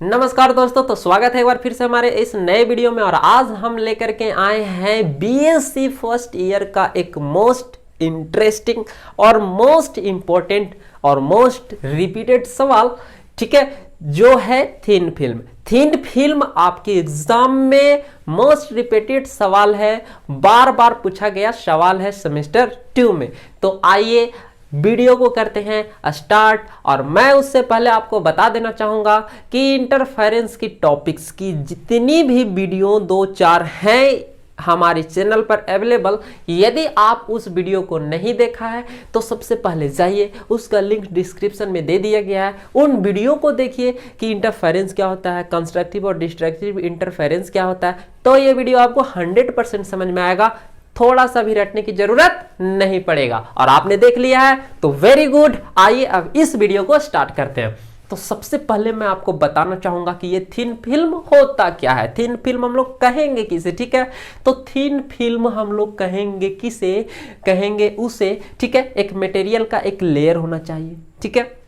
नमस्कार दोस्तों, तो स्वागत है एक बार फिर से हमारे इस नए वीडियो में। और आज हम लेकर के आए हैं बीएससी फर्स्ट ईयर का एक मोस्ट इंटरेस्टिंग और मोस्ट इंपॉर्टेंट और मोस्ट रिपीटेड सवाल, ठीक है, जो है थिन फिल्म। थिन फिल्म आपके एग्जाम में मोस्ट रिपीटेड सवाल है, बार बार पूछा गया सवाल है सेमेस्टर 2 में। तो आइए वीडियो को करते हैं स्टार्ट। और मैं उससे पहले आपको बता देना चाहूंगा कि इंटरफेरेंस की टॉपिक्स की जितनी भी वीडियो 2-4 हैं हमारे चैनल पर अवेलेबल, यदि आप उस वीडियो को नहीं देखा है तो सबसे पहले जाइए, उसका लिंक डिस्क्रिप्शन में दे दिया गया है। उन वीडियो को देखिए कि इंटरफेरेंस क्या होता है, कंस्ट्रक्टिव और डिस्ट्रक्टिव इंटरफेरेंस क्या होता है। तो ये वीडियो आपको 100% समझ में आएगा, थोड़ा सा भी रटने की जरूरत नहीं पड़ेगा। और आपने देख लिया है तो वेरी गुड। आइए अब इस वीडियो को स्टार्ट करते हैं। तो सबसे पहले मैं आपको बताना चाहूंगा कि ये थिन फिल्म होता क्या है। थिन फिल्म हम लोग कहेंगे किसे, ठीक है। तो थिन फिल्म हम लोग कहेंगे किसे, कहेंगे उसे, ठीक है। एक मटेरियल का एक लेयर होना चाहिए, ठीक है।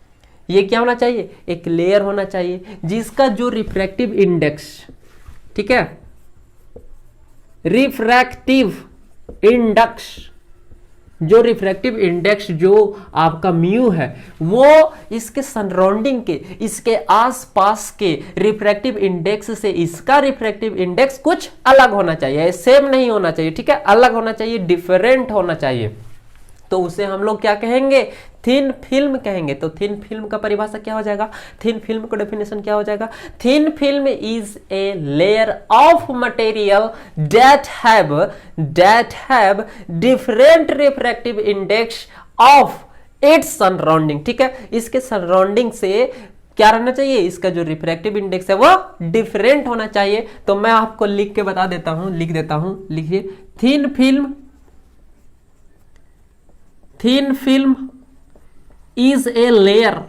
ये क्या होना चाहिए, एक लेयर होना चाहिए जिसका जो रिफ्रैक्टिव इंडेक्स, ठीक है, रिफ्रैक्टिव इंडेक्स, जो रिफ्रैक्टिव इंडेक्स जो आपका म्यू है, वो इसके सराउंडिंग के, इसके आसपास के रिफ्रैक्टिव इंडेक्स से इसका रिफ्रैक्टिव इंडेक्स कुछ अलग होना चाहिए, सेम नहीं होना चाहिए, ठीक है, अलग होना चाहिए, डिफरेंट होना चाहिए। तो उसे हम लोग क्या कहेंगे, थिन फिल्म कहेंगे। तो थिन फिल्म का परिभाषा क्या हो जाएगा, थिन फिल्म का डेफिनेशन क्या हो जाएगा, thin film is a layer of material that have different refractive index of its surrounding, ठीक है। इसके सराउंडिंग से क्या रहना चाहिए, इसका जो रिफ्रैक्टिव इंडेक्स है वो डिफरेंट होना चाहिए। तो मैं आपको लिख के बता देता हूं, लिख देता हूं, लिखिए, thin film is a layer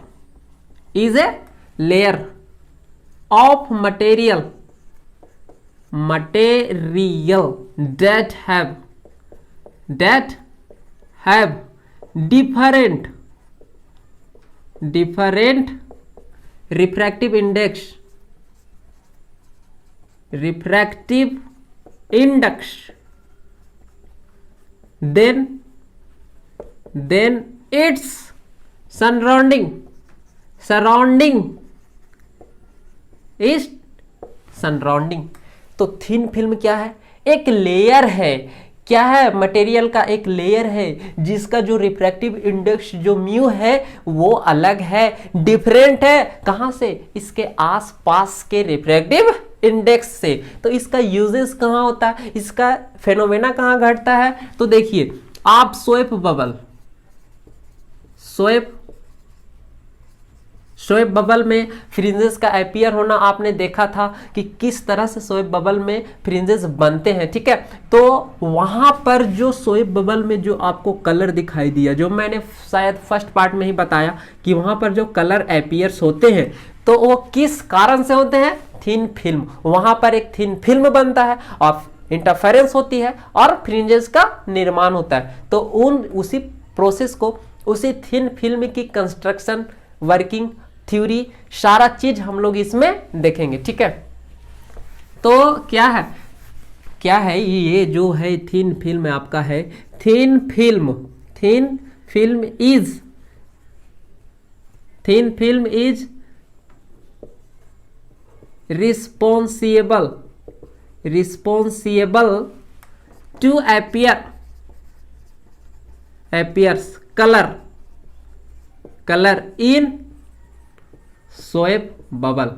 of material that have different refractive index then its surrounding is surrounding। तो थिन फिल्म क्या है, एक लेयर है, क्या है, मटेरियल का एक लेयर है जिसका जो रिफ्रैक्टिव इंडेक्स जो म्यू है वो अलग है, डिफरेंट है, कहां से, इसके आसपास के रिफ्रैक्टिव इंडेक्स से। तो इसका यूजेस कहां होता है, इसका फेनोमेना कहां घटता है। तो देखिए, आप सोएप बबल में फ्रिंजेस का अपीयर होना आपने देखा था कि किस तरह से सोएप बबल में फ्रिंजेस बनते हैं, ठीक है। तो वहां पर जो सोएप बबल में जो आपको कलर दिखाई दिया, जो मैंने शायद फर्स्ट पार्ट में ही बताया कि वहां पर जो कलर अपीयर्स होते हैं तो वो किस कारण से होते हैं, थिन फिल्म, वहां पर एक थिन फिल्म बनता है और इंटरफेरेंस होती है और फ्रिंजेस का निर्माण होता है। तो उसी प्रोसेस को, उसी थिन फिल्म की कंस्ट्रक्शन, वर्किंग, थ्योरी, सारा चीज हम लोग इसमें देखेंगे, ठीक है। तो क्या है ये जो है थिन फिल्म आपका है, thin film is responsible to appears color in soap bubble,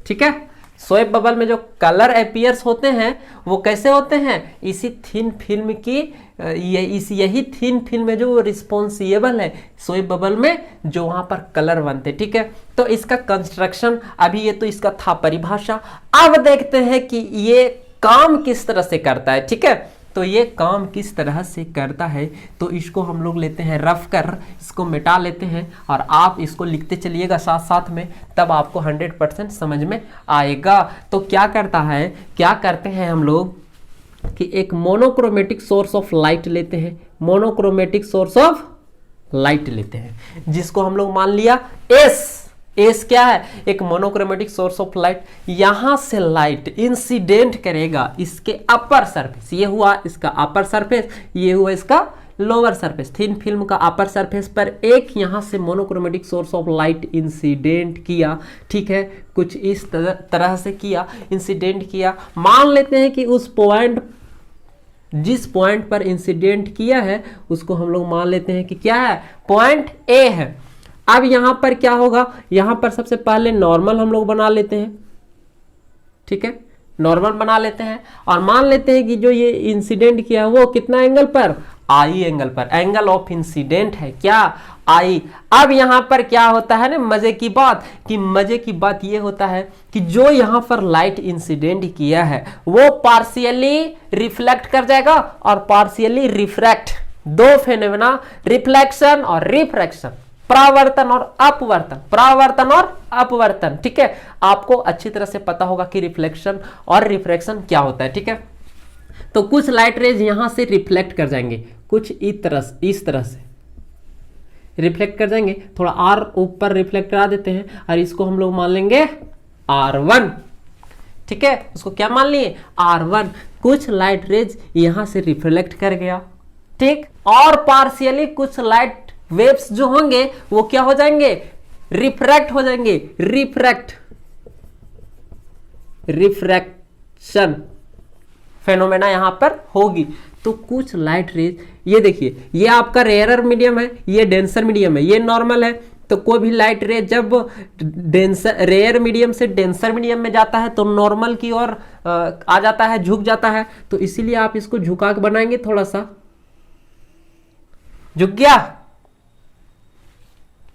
ठीक है। सोएप बबल में जो कलर अपीयर्स होते हैं वो कैसे होते हैं, इसी थिन फिल्म की, यही थिन फिल्म है जो रिस्पॉन्सिबल है सोएप बबल में जो वहां पर कलर बनते, ठीक है। तो इसका कंस्ट्रक्शन, अभी ये तो इसका था परिभाषा, अब देखते हैं कि ये काम किस तरह से करता है, ठीक है। तो ये काम किस तरह से करता है, तो इसको हम लोग लेते हैं रफ कर, इसको मिटा लेते हैं और आप इसको लिखते चलिएगा साथ साथ में, तब आपको 100% समझ में आएगा। तो क्या करते हैं हम लोग कि एक मोनोक्रोमेटिक सोर्स ऑफ लाइट लेते हैं, मोनोक्रोमेटिक सोर्स ऑफ लाइट लेते हैं जिसको हम लोग मान लिया एस, एस क्या है, एक मोनोक्रोमेटिक सोर्स ऑफ लाइट। यहां से लाइट इंसिडेंट करेगा इसके अपर सरफेस, ये हुआ इसका अपर सरफेस, ये हुआ इसका लोअर सरफेस। थिन फिल्म का अपर सरफेस पर एक यहां से monochromatic source of light incident किया, ठीक है, कुछ इस तरह से किया, इंसिडेंट किया। मान लेते हैं कि उस पॉइंट, जिस पॉइंट पर इंसिडेंट किया है उसको हम लोग मान लेते हैं कि क्या है, पॉइंट ए है। अब यहां पर क्या होगा, यहां पर सबसे पहले नॉर्मल हम लोग बना लेते हैं, ठीक है, नॉर्मल बना लेते हैं और मान लेते हैं कि जो ये इंसिडेंट किया है वो कितना एंगल पर, आई एंगल पर, एंगल ऑफ इंसिडेंट है क्या, आई। अब यहां पर क्या होता है ना, मजे की बात, कि मजे की बात ये होता है कि जो यहां पर लाइट इंसिडेंट किया है वो पार्शियली रिफ्लेक्ट कर जाएगा और पार्शियली रिफ्रैक्ट, दो फेनोमेना, रिफ्लेक्शन और रिफ्रैक्शन, परावर्तन और अपवर्तन, परावर्तन और अपवर्तन, ठीक है। आपको अच्छी तरह से पता होगा कि रिफ्लेक्शन और रिफ्रैक्शन क्या होता है, ठीक है। तो कुछ लाइट रेज यहां से रिफ्लेक्ट कर जाएंगे, कुछ इस तरह से रिफ्लेक्ट कर जाएंगे, थोड़ा और ऊपर रिफ्लेक्ट करा देते हैं और इसको हम लोग मान लेंगे R1, ठीक है, उसको क्या मान लिए, R1। कुछ लाइट रेज यहां से रिफ्लेक्ट कर गया, ठीक, और पार्शियली कुछ लाइट वेव्स जो होंगे वो क्या हो जाएंगे, रिफ्रैक्ट हो जाएंगे, रिफ्रैक्शन फेनोमेना यहां पर होगी। तो कुछ लाइट रेज, ये देखिए, ये आपका रेयरर मीडियम है, ये डेंसर मीडियम है, ये नॉर्मल है। तो कोई भी लाइट रे जब रेयर मीडियम से डेंसर मीडियम में जाता है तो नॉर्मल की ओर आ जाता है, झुक जाता है। तो इसीलिए आप इसको झुका के बनाएंगे, थोड़ा सा झुक गया,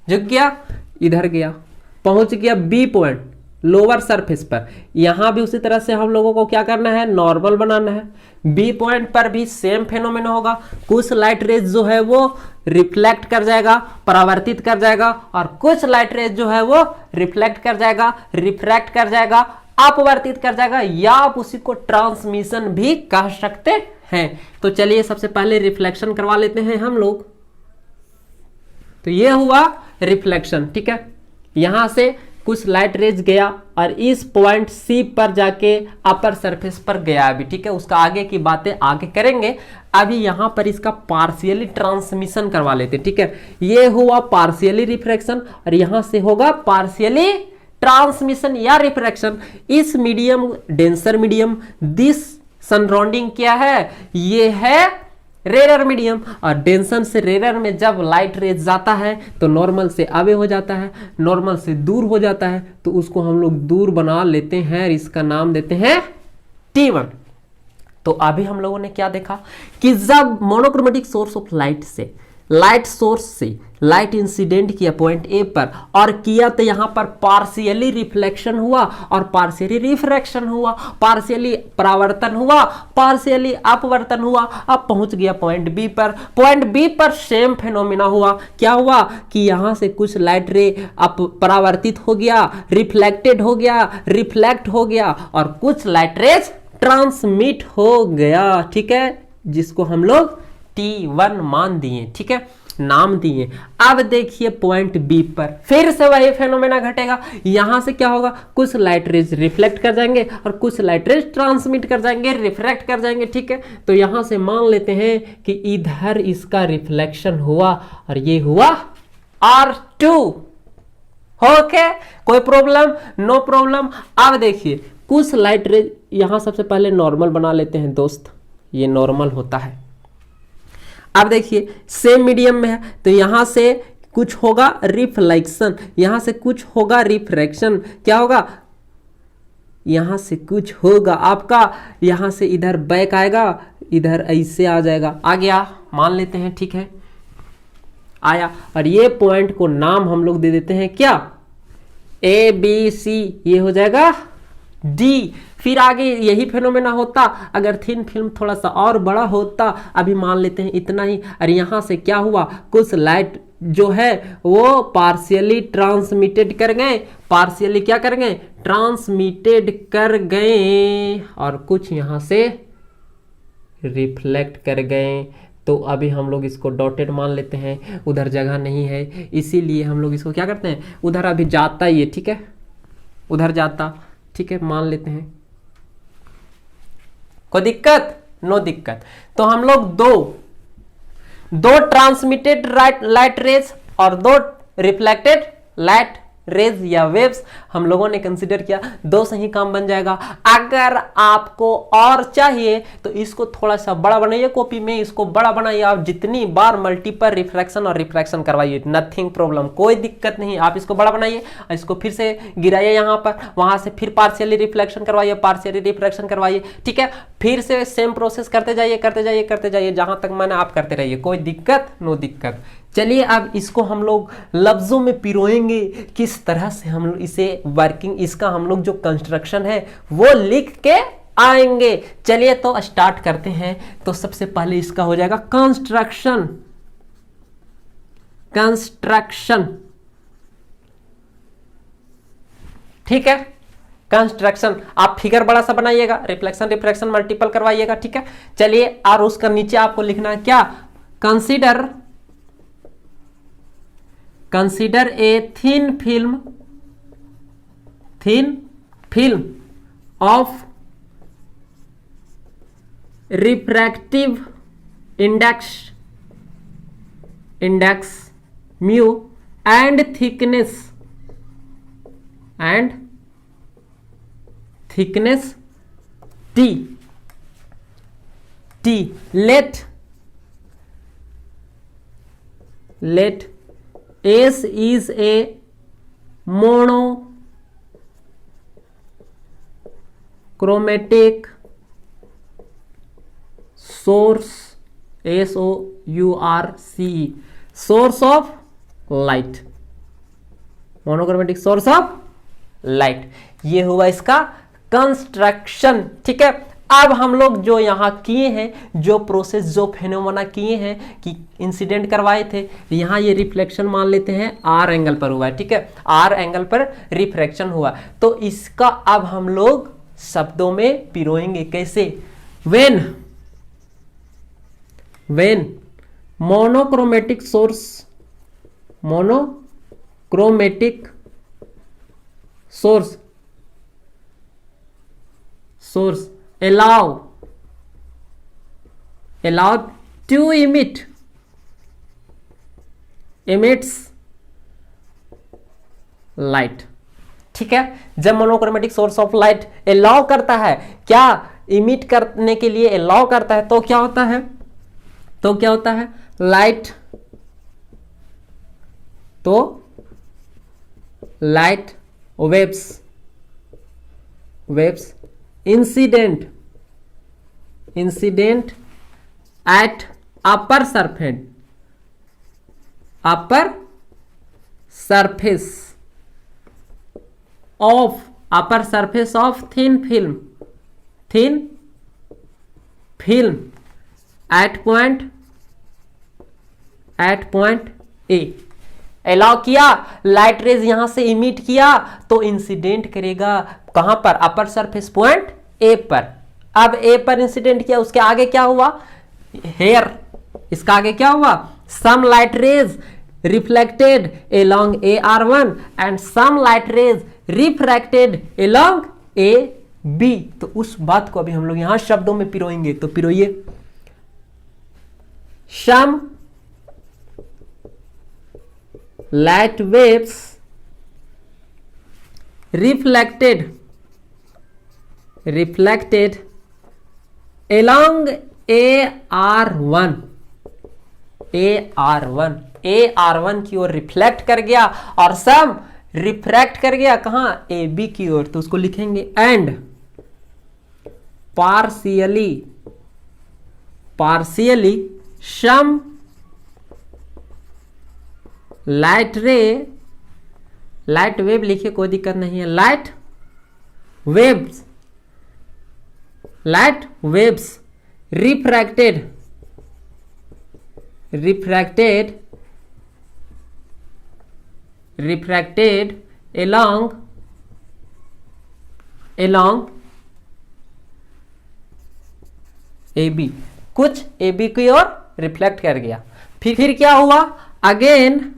झुक गया, इधर गया, पहुंच गया बी पॉइंट लोअर सरफेस पर। यहां भी उसी तरह से हम लोगों को क्या करना है, नॉर्मल बनाना है। बी पॉइंट पर भी सेम फेनोमेना होगा, कुछ लाइट रेज जो है वो रिफ्लेक्ट कर जाएगा, परावर्तित कर जाएगा, और कुछ लाइट रेज जो है वो रिफ्लेक्ट कर जाएगा, रिफ्रैक्ट कर जाएगा, अपवर्तित कर जाएगा, या आप उसी को ट्रांसमिशन भी कह सकते हैं। तो चलिए सबसे पहले रिफ्लेक्शन करवा लेते हैं हम लोग। तो ये हुआ रिफ्लेक्शन, ठीक है। यहां से कुछ लाइट रेज गया और इस पॉइंट सी पर जाके अपर सरफेस पर गया अभी, ठीक है। उसका आगे की बातें आगे करेंगे। अभी यहां पर इसका पार्शियली ट्रांसमिशन करवा लेते, ठीक है। ये हुआ पार्शियली रिफ्रैक्शन और यहां से होगा पार्शियली ट्रांसमिशन या रिफ्रैक्शन। इस medium, denser medium, this surrounding क्या है, ये है रेयर मीडियम, और डेंसन से रेयर में जब लाइट रेज जाता है तो नॉर्मल से आगे हो जाता है, नॉर्मल से दूर हो जाता है, तो उसको हम लोग दूर बना लेते हैं और इसका नाम देते हैं T1। तो अभी हम लोगों ने क्या देखा कि जब मोनोक्रोमेटिक सोर्स ऑफ लाइट से, लाइट सोर्स से लाइट इंसिडेंट किया पॉइंट ए पर और किया, तो यहां पर पार्शियली रिफ्लेक्शन हुआ और पार्शियली रिफ्रैक्शन हुआ, पार्शियली परावर्तन हुआ, पार्शियली अपवर्तन हुआ। अब पहुंच गया पॉइंट बी पर। पॉइंट बी पर सेम फेनोमेना हुआ। क्या हुआ कि यहां से कुछ लाइट रे परावर्तित हो गया, रिफ्लेक्टेड हो गया, रिफ्लेक्ट हो गया, और कुछ लाइट रेज ट्रांसमिट हो गया, ठीक है, जिसको हम लोग T1 मान दिए, ठीक है, नाम दिए। अब देखिए पॉइंट बी पर फिर से वही फेनोमेना घटेगा। यहां से क्या होगा, कुछ लाइट रेज रिफ्लेक्ट कर जाएंगे और कुछ लाइट रेज ट्रांसमिट कर जाएंगे, रिफ्रैक्ट कर जाएंगे, ठीक है। तो यहां से मान लेते हैं कि इधर इसका रिफ्लेक्शन हुआ और ये हुआ R2। ओके, कोई प्रॉब्लम, नो प्रॉब्लम। अब देखिए कुछ लाइट रेज, यहां सबसे पहले नॉर्मल बना लेते हैं दोस्त, ये नॉर्मल होता है। अब देखिए सेम मीडियम में है तो यहां से कुछ होगा रिफ्लेक्शन, यहां से कुछ होगा रिफ्रैक्शन। क्या होगा, यहां से कुछ होगा आपका, यहां से इधर बैक आएगा, इधर ऐसे आ जाएगा, आ गया, मान लेते हैं, ठीक है, आया। और ये पॉइंट को नाम हम लोग दे देते हैं क्या, ABC, ये हो जाएगा D। फिर आगे यही फेनोमेना होता अगर थिन फिल्म थोड़ा सा और बड़ा होता। अभी मान लेते हैं इतना ही। और यहां से क्या हुआ, कुछ लाइट जो है वो पार्शियली ट्रांसमिटेड कर गए, पार्शियली क्या कर गए, ट्रांसमिटेड कर गए, और कुछ यहां से रिफ्लेक्ट कर गए, तो अभी हम लोग इसको डॉटेड मान लेते हैं, उधर जगह नहीं है, इसीलिए हम लोग इसको क्या करते हैं, उधर अभी जाता ही है, ठीक है, उधर जाता, ठीक है, मान लेते हैं, कोई दिक्कत, नो दिक्कत। तो हम लोग दो ट्रांसमिटेड लाइट रेज और दो रिफ्लेक्टेड लाइट रेज या वेव्स हम लोगों ने कंसीडर किया, दो से ही काम बन जाएगा। अगर आपको और चाहिए तो इसको थोड़ा सा बड़ा बनाइए कॉपी में, इसको बड़ा बनाइए, आप जितनी बार मल्टीपल रिफ्रैक्शन और रिफ्रैक्शन करवाइए, नथिंग प्रॉब्लम, कोई दिक्कत नहीं। आप इसको बड़ा बनाइए, इसको फिर से गिराइए यहाँ पर, वहां से फिर पार्शियली रिफ्लेक्शन करवाइए, पार्शियली रिफ्रैक्शन करवाइए, ठीक है, फिर से सेम प्रोसेस करते जाइए करते जाइए करते जाइए, जहां तक मैंने आप करते रहिए, कोई दिक्कत, नो दिक्कत। चलिए अब इसको हम लोग लफ्जों में पिरोएंगे, किस तरह से हम लोग इसे वर्किंग, इसका हम लोग जो कंस्ट्रक्शन है वो लिख के आएंगे। चलिए तो स्टार्ट करते हैं। तो सबसे पहले इसका हो जाएगा कंस्ट्रक्शन, ठीक है, कंस्ट्रक्शन। आप फिगर बड़ा सा बनाइएगा, रिफ्लेक्शन रिफ्रैक्शन मल्टीपल करवाइएगा, ठीक है। चलिए, और उसका नीचे आपको लिखना है क्या, consider a thin film of refractive index mu and thickness t. Let S is a monochromatic source, SOURCE, source of light, monochromatic source of light। ये हुआ इसका कंस्ट्रक्शन, ठीक है। अब हम लोग जो यहाँ किए हैं, जो प्रोसेस, जो फेनोमेना किए हैं कि इंसिडेंट करवाए थे, यहाँ ये रिफ्लेक्शन मान लेते हैं आर एंगल पर हुआ है, ठीक है, आर एंगल पर रिफ्रैक्शन हुआ। तो इसका अब हम लोग शब्दों में पिरोएंगे, कैसे, when monochromatic source allowed to emits light, ठीक है। जब monochromatic source of light allow करता है, क्या इमिट करने के लिए अलाउ करता है, तो क्या होता है, light waves incident at upper surface of thin film at point A। Allow किया, लाइट रेज यहां से इमिट किया तो इंसिडेंट करेगा कहां पर, अपर सरफेस पॉइंट ए पर। अब ए पर इंसिडेंट किया, उसके आगे क्या हुआ, हेयर, इसका आगे क्या हुआ, some light rays reflected along AR1 and some light rays refracted along AB। तो उस बात को अभी हम लोग यहां शब्दों में पिरोएंगे, तो पिरोइए, some light waves reflected along AR1 की ओर रिफ्लेक्ट कर गया और सम रिफ्रैक्ट कर गया कहां, AB की ओर। तो उसको लिखेंगे and partially some light wave लिखिए, कोई दिक्कत नहीं है, light waves refracted along AB, कुछ AB की ओर रिफ्लेक्ट कर गया। फिर क्या हुआ, again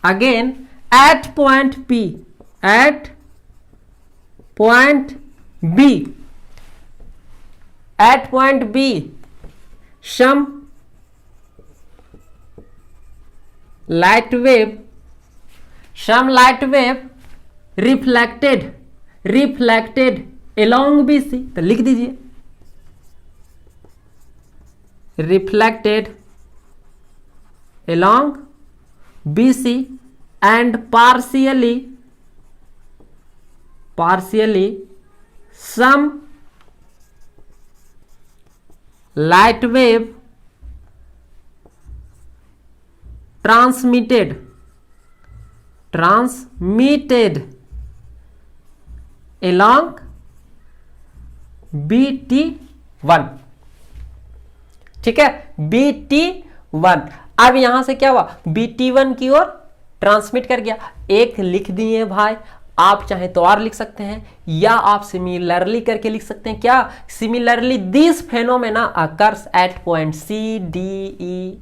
at point P, at point B some light wave reflected along BC, तो लिख दीजिए reflected along BC and partially some light wave transmitted along BT1, ठीक है, BT1। अब यहां से क्या हुआ, BT1 की ओर ट्रांसमिट कर गया। एक लिख दिए भाई, आप चाहे तो और लिख सकते हैं या आप सिमिलरली करके लिख सकते हैं। क्या, similarly this phenomena occurs at point C D E ...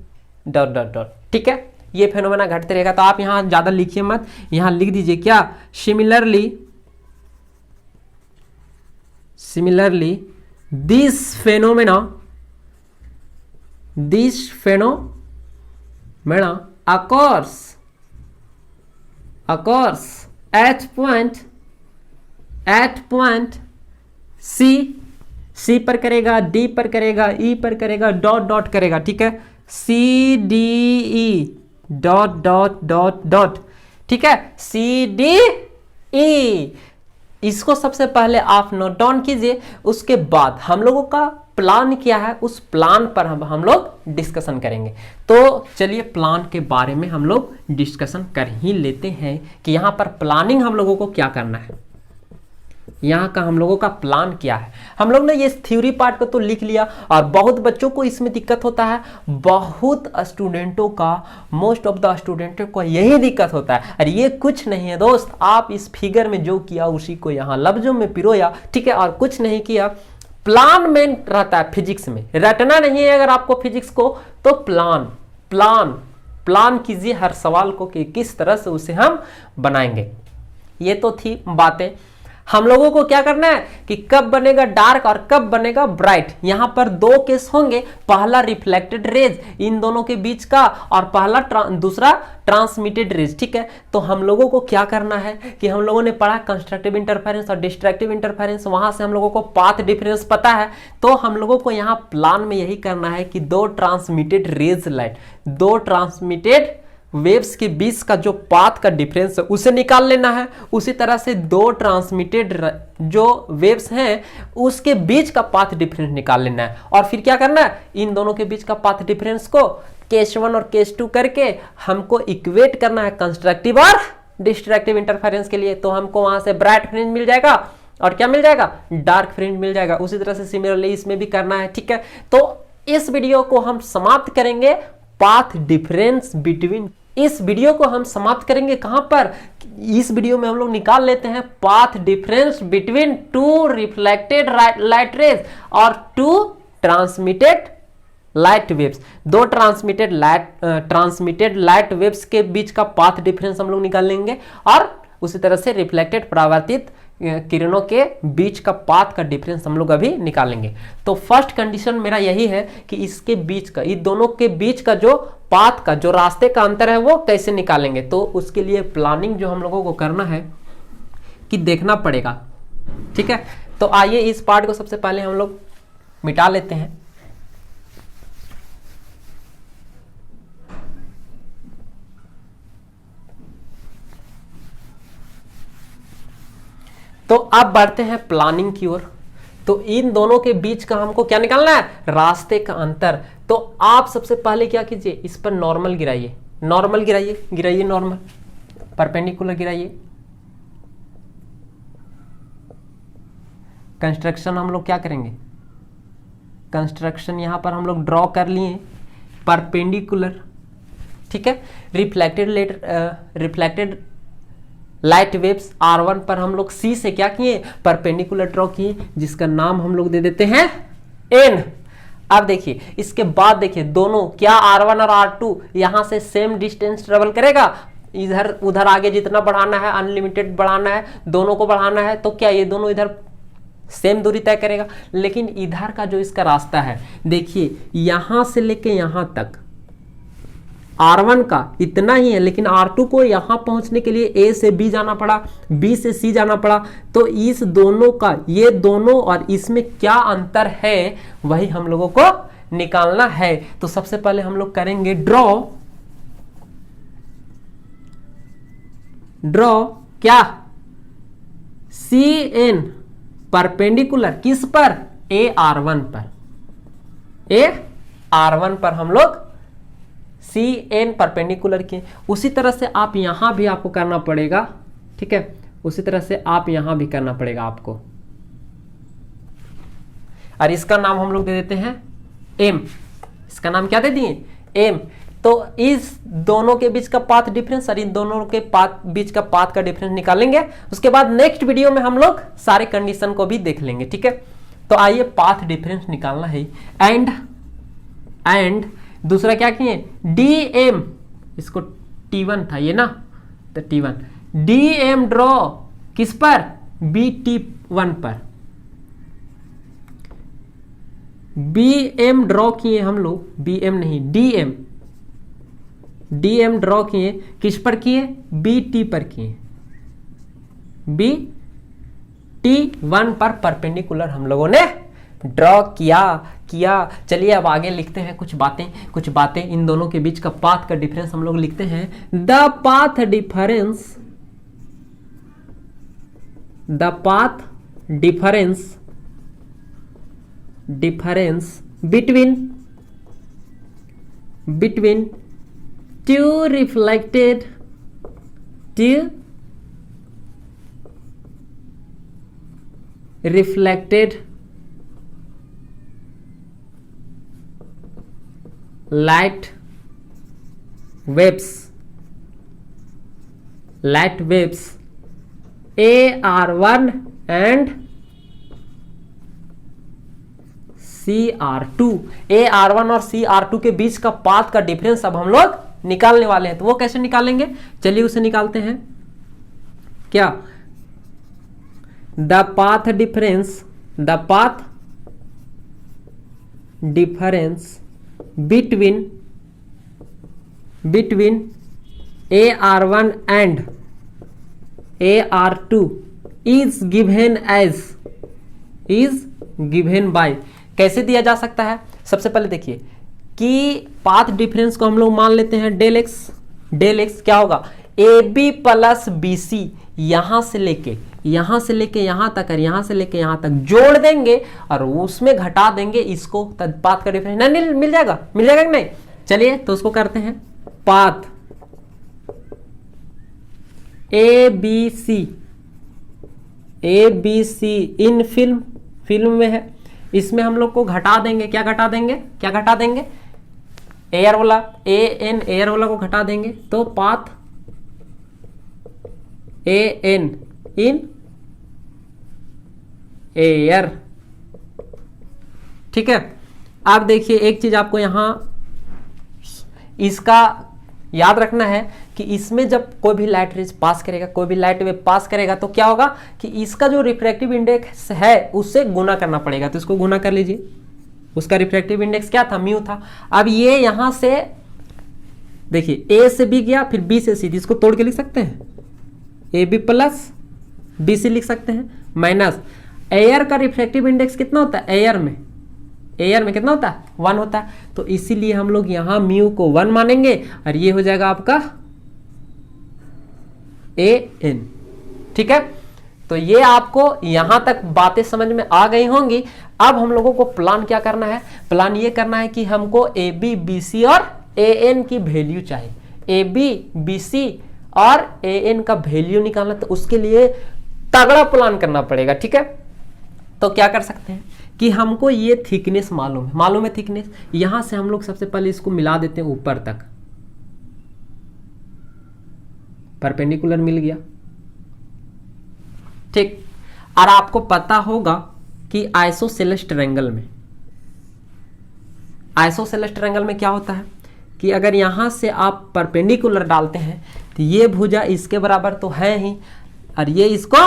ठीक है, ये फेनोमेना घटते रहेगा। तो आप यहां ज्यादा लिखिए मत, यहां लिख दीजिए क्या, similarly this phenomena occurs at point C पर करेगा, D पर करेगा, E पर करेगा, डॉट करेगा, ठीक है, CDE ... ठीक है, CDE। इसको सबसे पहले आप नोट डाउन कीजिए। उसके बाद हम लोगों का प्लान क्या है, उस प्लान पर हम लोग डिस्कशन करेंगे। तो चलिए प्लान के बारे में हम लोग डिस्कशन कर ही लेते हैं कि यहाँ पर प्लानिंग हम लोगों को क्या करना है, यहाँ का हम लोगों का प्लान क्या है। हम लोग ने ये थ्योरी पार्ट को तो लिख लिया और बहुत बच्चों को इसमें दिक्कत होता है, बहुत स्टूडेंटों का, मोस्ट ऑफ द स्टूडेंटों को यही दिक्कत होता है। अरे ये कुछ नहीं है दोस्त, आप इस फिगर में जो किया उसी को यहाँ लफ्जों में पिरोया, ठीक है, और कुछ नहीं किया। प्लान में रहता है फिजिक्स में, रटना नहीं है अगर आपको फिजिक्स को, तो प्लान कीजिए हर सवाल को कि किस तरह से उसे हम बनाएंगे। ये तो थी बातें। हम लोगों को क्या करना है कि कब बनेगा डार्क और कब बनेगा ब्राइट। यहां पर दो केस होंगे, पहला रिफ्लेक्टेड रेज इन दोनों के बीच का और दूसरा ट्रांसमिटेड रेज, ठीक है। तो हम लोगों को क्या करना है कि हम लोगों ने पढ़ा कंस्ट्रक्टिव इंटरफेरेंस और डिस्ट्रक्टिव इंटरफेरेंस, वहां से हम लोगों को पाथ डिफरेंस पता है। तो हम लोगों को यहाँ प्लान में यही करना है कि दो ट्रांसमिटेड वेव्स के बीच का जो पाथ का डिफरेंस है उसे निकाल लेना है। उसी तरह से दो ट्रांसमिटेड जो वेव्स हैं उसके बीच का पाथ डिफरेंस निकाल लेना है। और फिर क्या करना है, इन दोनों के बीच का पाथ डिफरेंस को केस 1 और केस 2 करके हमको इक्वेट करना है कंस्ट्रक्टिव और डिस्ट्रक्टिव इंटरफेरेंस के लिए। तो हमको वहां से ब्राइट फ्रिंज मिल जाएगा और क्या मिल जाएगा, डार्क फ्रिंज मिल जाएगा। उसी तरह से सिमिलरली इसमें भी करना है, ठीक है। तो इस वीडियो को हम समाप्त करेंगे पाथ डिफरेंस बिटवीन, इस वीडियो को हम समाप्त करेंगे कहां पर, इस वीडियो में हम लोग निकाल लेते हैं path difference between two reflected light rays और टू ट्रांसमिटेड लाइट वेव्स। दो ट्रांसमिटेड लाइट वेव्स के बीच का पाथ डिफरेंस हम लोग निकाल लेंगे और उसी तरह से रिफ्लेक्टेड परावर्तित किरणों के बीच का पाथ का डिफरेंस हम लोग अभी निकालेंगे। तो फर्स्ट कंडीशन मेरा यही है कि इसके बीच का, इन दोनों के बीच का जो पाथ का, जो रास्ते का अंतर है वो कैसे निकालेंगे। तो उसके लिए प्लानिंग जो हम लोगों को करना है कि देखना पड़ेगा, ठीक है। तो आइए इस पार्ट को सबसे पहले हम लोग मिटा लेते हैं। तो अब बढ़ते हैं प्लानिंग की ओर। तो इन दोनों के बीच का हमको क्या निकालना है, रास्ते का अंतर। तो आप सबसे पहले क्या कीजिए, इस पर नॉर्मल गिराइए, नॉर्मल परपेंडिकुलर गिराइए। कंस्ट्रक्शन हम लोग क्या करेंगे, कंस्ट्रक्शन यहां पर हम लोग ड्रॉ कर लिए परपेंडिकुलर, ठीक है। रिफ्लेक्टेड लाइट वेव्स R1 पर हम लोग C से क्या किए, परपेंडिकुलर ड्रॉ किए, जिसका नाम हम लोग दे देते हैं N। अब देखिए इसके बाद देखिए दोनों क्या R1 और R2 यहां से सेम डिस्टेंस ट्रेवल करेगा, इधर उधर आगे जितना बढ़ाना है अनलिमिटेड बढ़ाना है, दोनों को बढ़ाना है, तो क्या ये दोनों इधर सेम दूरी तय करेगा। लेकिन इधर का जो इसका रास्ता है देखिए यहां से लेके यहां तक R1 का इतना ही है, लेकिन R2 को यहां पहुंचने के लिए A से B जाना पड़ा, B से C जाना पड़ा। तो इस दोनों का, ये दोनों और इसमें क्या अंतर है वही हम लोगों को निकालना है। तो सबसे पहले हम लोग करेंगे ड्रॉ क्या, CN परपेंडिकुलर किस पर, AR1 पर, AR1 पर हम लोग CN परपेंडिकुलर किए। उसी तरह से आप यहां भी आपको करना पड़ेगा, ठीक है, उसी तरह से आप यहां भी करना पड़ेगा आपको। और इसका नाम हम लोग दे देते हैं M, इसका नाम क्या दे दिए, M। तो इस दोनों के बीच का पाथ डिफरेंस और इन दोनों के बीच का पाथ का डिफरेंस निकालेंगे। उसके बाद नेक्स्ट वीडियो में हम लोग सारे कंडीशन को भी देख लेंगे, ठीक है। तो आइए पाथ डिफरेंस निकालना है। एंड दूसरा क्या किए, DM, इसको T1 था ये ना, तो T1 DM ड्रॉ किस पर, BT1 पर, BM ड्रॉ किए हम लोग, BM नहीं DM ड्रॉ किए, किस पर किए, BT पर किए, BT1 पर परपेंडिकुलर हम लोगों ने ड्रॉ किया। चलिए अब आगे लिखते हैं कुछ बातें इन दोनों के बीच का पाथ का डिफरेंस हम लोग लिखते हैं। The path difference between two reflected light waves AR1 and CR2, AR1 और CR2 के बीच का पाथ का डिफरेंस अब हम लोग निकालने वाले हैं। तो वो कैसे निकालेंगे, चलिए उसे निकालते हैं। क्या, the path difference between AR1 and AR2 is given by, कैसे दिया जा सकता है। सबसे पहले देखिए कि पाथ डिफरेंस को हम लोग मान लेते हैं डेल एक्स क्या होगा, AB प्लस BC यहां से लेके यहां तक और यहां से लेके यहां तक जोड़ देंगे और उसमें घटा देंगे इसको, तब पाथ का डिफरेंस नहीं मिल जाएगा कि नहीं। चलिए तो उसको करते हैं, पाथ ABC इन फिल्म में है, इसमें हम लोग को घटा देंगे, क्या घटा देंगे, एयर वाला AN एयर वाला को घटा देंगे, तो पाथ AN इन एयर, ठीक है। अब देखिए एक चीज आपको यहां इसका याद रखना है कि इसमें जब कोई भी लाइट रेज पास करेगा, कोई भी लाइट वेव पास करेगा, तो क्या होगा कि इसका जो रिफ्रैक्टिव इंडेक्स है उससे गुना करना पड़ेगा। तो इसको गुना कर लीजिए, उसका रिफ्रैक्टिव इंडेक्स क्या था, म्यू था। अब ये यहां से देखिए A से B गया, फिर B से C, इसको तोड़ के लिख सकते हैं, AB प्लस BC लिख सकते हैं, माइनस एयर का रिफ्रैक्टिव इंडेक्स कितना होता है, एयर में कितना होता है, 1 होता है। तो इसीलिए हम लोग यहां म्यू को 1 मानेंगे और ये हो जाएगा आपका AN, ठीक है। तो ये आपको यहां तक बातें समझ में आ गई होंगी। अब हम लोगों को प्लान क्या करना है, प्लान ये करना है कि हमको AB BC और AN की वैल्यू चाहिए, AB BC और AN का वैल्यू निकालना, तो उसके लिए तगड़ा प्लान करना पड़ेगा, ठीक है। तो क्या कर सकते हैं कि हमको ये थिकनेस मालूम है थिकनेस, यहां से हम लोग सबसे पहले इसको मिला देते हैं ऊपर तक, परपेंडिकुलर मिल गया, ठीक। और आपको पता होगा कि आइसोसेलेस ट्रायंगल में आइसोसेलेस ट्रायंगल में क्या होता है कि अगर यहाँ से आप परपेंडिकुलर डालते हैं तो ये भुजा इसके बराबर तो है ही और ये इसको